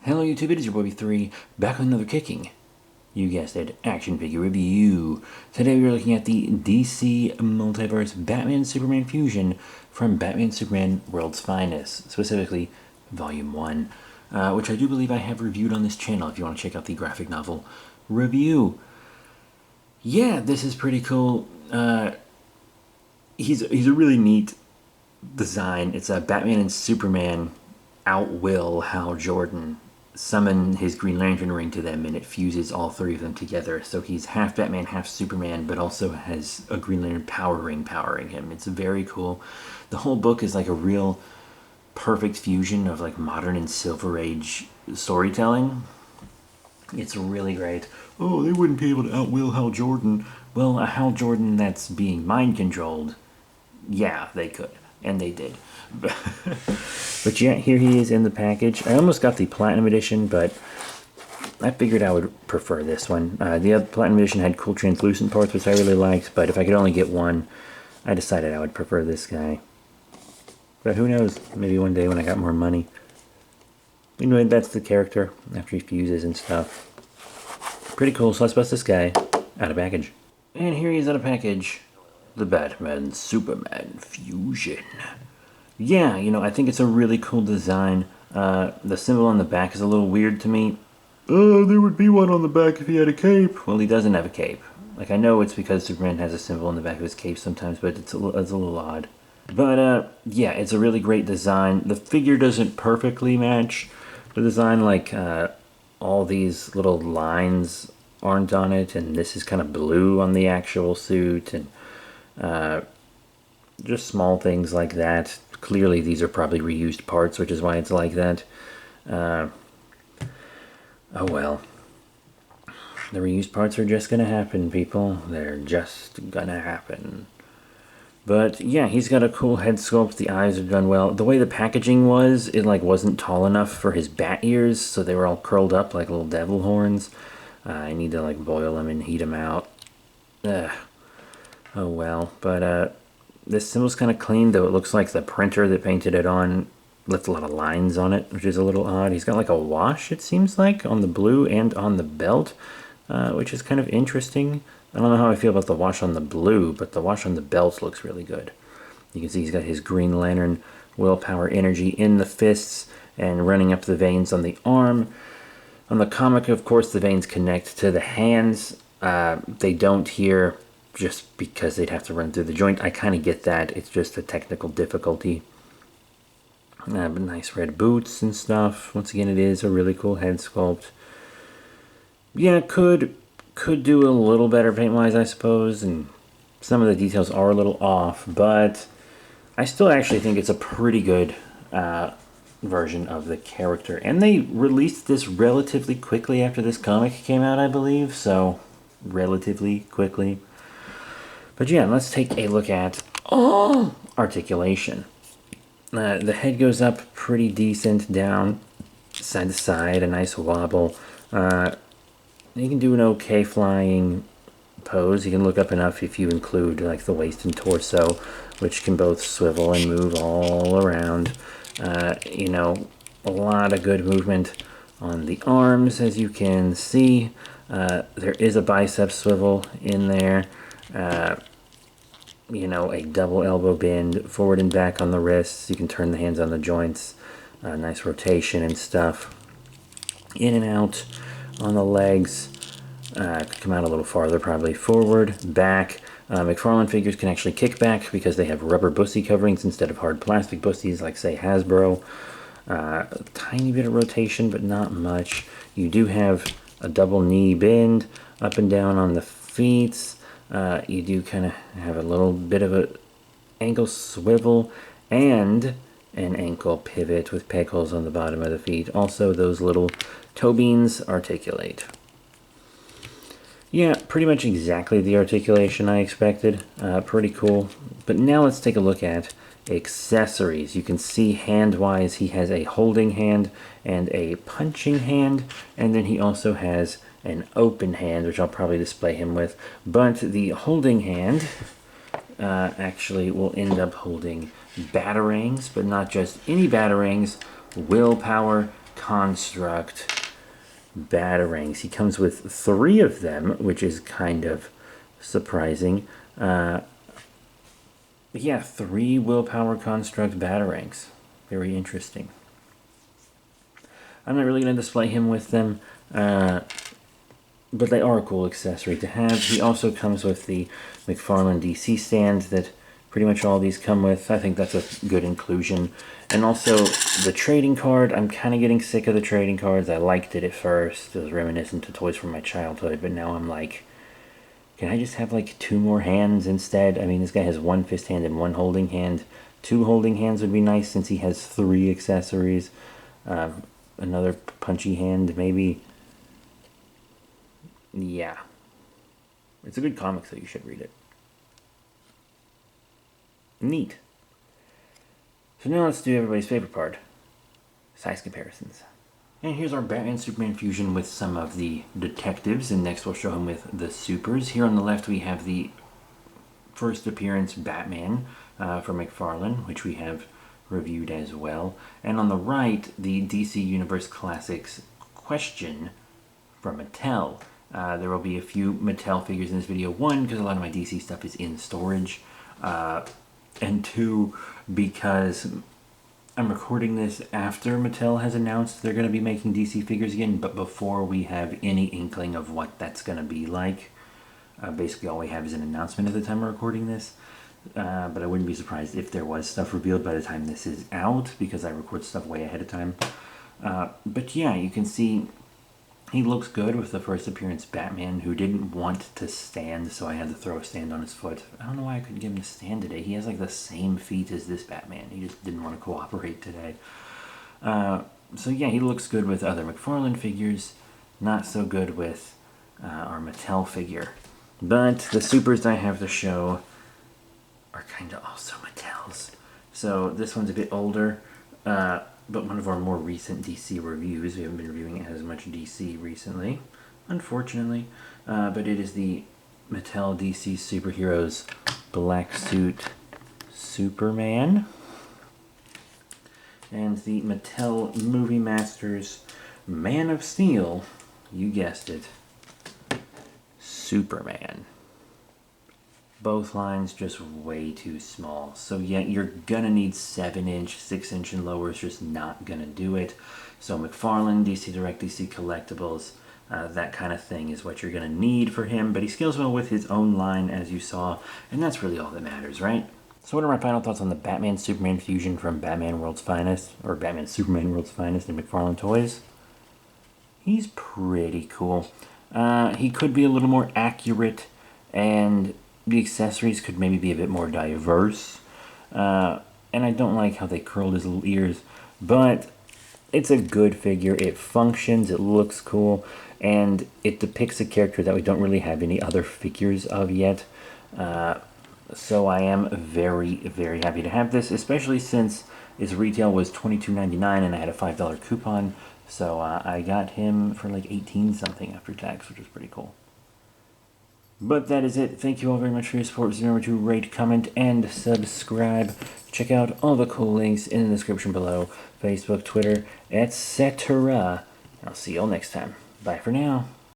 Hello YouTube, it is your boy B3, back with another kicking, you guessed it, action figure review. Today we are looking at the DC Multiverse Batman Superman fusion from Batman Superman World's Finest, specifically Volume 1, which I do believe I have reviewed on this channel if you want to check out the graphic novel review. Yeah, this is pretty cool. He's a really neat design. It's a Batman and Superman outwill Hal Jordan, summon his Green Lantern ring to them, and it fuses all three of them together. So he's half Batman, half Superman, but also has a Green Lantern power ring powering him. It's very cool. The whole book is like a real perfect fusion of like modern and Silver Age storytelling. It's really great. Oh, they wouldn't be able to outwill Hal Jordan. Well, a Hal Jordan that's being mind controlled, yeah, they could. And they did. But yeah, here he is in the package. I almost got the Platinum Edition, but I figured I would prefer this one. The other Platinum Edition had cool translucent parts, which I really liked, but if I could only get one, I decided I would prefer this guy. But who knows, maybe one day when I got more money. Anyway, that's the character after he fuses and stuff. Pretty cool, so let's bust this guy out of package. And here he is out of package. The Batman Superman fusion. Yeah, you know, I think it's a really cool design. The symbol on the back is a little weird to me. There would be one on the back if he had a cape. Well, he doesn't have a cape. Like, I know it's because Superman has a symbol on the back of his cape sometimes, but it's a little odd. But, yeah, it's a really great design. The figure doesn't perfectly match the design, like, all these little lines aren't on it, and this is kind of blue on the actual suit, and just small things like that. Clearly these are probably reused parts, which is why it's like that. Oh well. The reused parts are just gonna happen, people. They're just gonna happen. But yeah, he's got a cool head sculpt. The eyes are done well. The way the packaging was, it like wasn't tall enough for his bat ears, so they were all curled up like little devil horns. I need to like boil them and heat them out. Ugh. Oh well, but this symbol's kind of clean, though it looks like the printer that painted it on left a lot of lines on it, which is a little odd. He's got like a wash, it seems like, on the blue and on the belt, which is kind of interesting. I don't know how I feel about the wash on the blue, but the wash on the belt looks really good. You can see he's got his Green Lantern willpower energy in the fists and running up the veins on the arm. On the comic, of course, the veins connect to the hands. They don't here, just because they'd have to run through the joint. I kind of get that. It's just a technical difficulty. But nice red boots and stuff. Once again, it is a really cool head sculpt. Yeah, could do a little better paint-wise, I suppose, and some of the details are a little off, but I still actually think it's a pretty good version of the character. And they released this relatively quickly after this comic came out, I believe, so relatively quickly. But yeah, let's take a look at articulation. The head goes up pretty decent, down side to side, a nice wobble. You can do an okay flying pose. You can look up enough if you include like the waist and torso, which can both swivel and move all around. You know, a lot of good movement on the arms, as you can see. There is a bicep swivel in there. You know, a double elbow bend forward and back on the wrists. You can turn the hands on the joints. Nice rotation and stuff. In and out on the legs. Come out a little farther, probably forward, back. McFarlane figures can actually kick back because they have rubber bussy coverings instead of hard plastic bussies like, say, Hasbro. A tiny bit of rotation, but not much. You do have a double knee bend up and down on the feet. You do kind of have a little bit of a ankle swivel and an ankle pivot with peg holes on the bottom of the feet. Also, those little toe beans articulate. Yeah, pretty much exactly the articulation I expected. Pretty cool. But now let's take a look at accessories. You can see hand-wise he has a holding hand and a punching hand, and then he also has an open hand, which I'll probably display him with. But the holding hand actually will end up holding batarangs, but not just any batarangs, willpower construct batarangs. He comes with 3 of them, which is kind of surprising. Yeah, 3 willpower construct batarangs. Very interesting. I'm not really going to display him with them, but they are a cool accessory to have. He also comes with the McFarlane DC stand that pretty much all these come with. I think that's a good inclusion. And also the trading card. I'm kind of getting sick of the trading cards. I liked it at first. It was reminiscent to toys from my childhood, but now I'm like, can I just have like 2 more hands instead? I mean, this guy has 1 fist hand and 1 holding hand. 2 holding hands would be nice since he has 3 accessories. Another punchy hand, maybe. Yeah. It's a good comic, so you should read it. Neat. So now let's do everybody's favorite part. Size comparisons. And here's our Batman Superman fusion with some of the detectives, and next we'll show him with the supers. Here on the left we have the first appearance Batman from McFarlane, which we have reviewed as well. And on the right, the DC Universe Classics question from Mattel. There will be a few Mattel figures in this video. 1, because a lot of my DC stuff is in storage. And 2, because I'm recording this after Mattel has announced they're going to be making DC figures again, but before we have any inkling of what that's going to be like. Basically all we have is an announcement at the time of recording this. But I wouldn't be surprised if there was stuff revealed by the time this is out, because I record stuff way ahead of time. But yeah, you can see he looks good with the first appearance Batman, who didn't want to stand, so I had to throw a stand on his foot. I don't know why I couldn't get him to stand today. He has like the same feet as this Batman. He just didn't want to cooperate today. So yeah, he looks good with other McFarlane figures, not so good with our Mattel figure. But the supers I have to show are kind of also Mattel's. So this one's a bit older, but one of our more recent DC reviews. We haven't been reviewing as much DC recently, unfortunately. But it is the Mattel DC Superheroes Black Suit Superman. And the Mattel Movie Masters Man of Steel, you guessed it, Superman. Both lines just way too small. So yeah, you're gonna need 7-inch, 6-inch and lower is just not gonna do it. So McFarlane, DC Direct, DC Collectibles, that kind of thing is what you're gonna need for him. But he scales well with his own line, as you saw, and that's really all that matters, right? So what are my final thoughts on the Batman Superman fusion from Batman World's Finest, or Batman Superman World's Finest and McFarlane Toys? He's pretty cool. He could be a little more accurate, and the accessories could maybe be a bit more diverse. And I don't like how they curled his little ears, but it's a good figure. It functions, it looks cool, and it depicts a character that we don't really have any other figures of yet. So I am very, very happy to have this, especially since his retail was $22.99 and I had a $5 coupon. So I got him for like 18 something after tax, which was pretty cool. But that is it. Thank you all very much for your support. Remember to rate, comment, and subscribe. Check out all the cool links in the description below. Facebook, Twitter, etc. I'll see you all next time. Bye for now.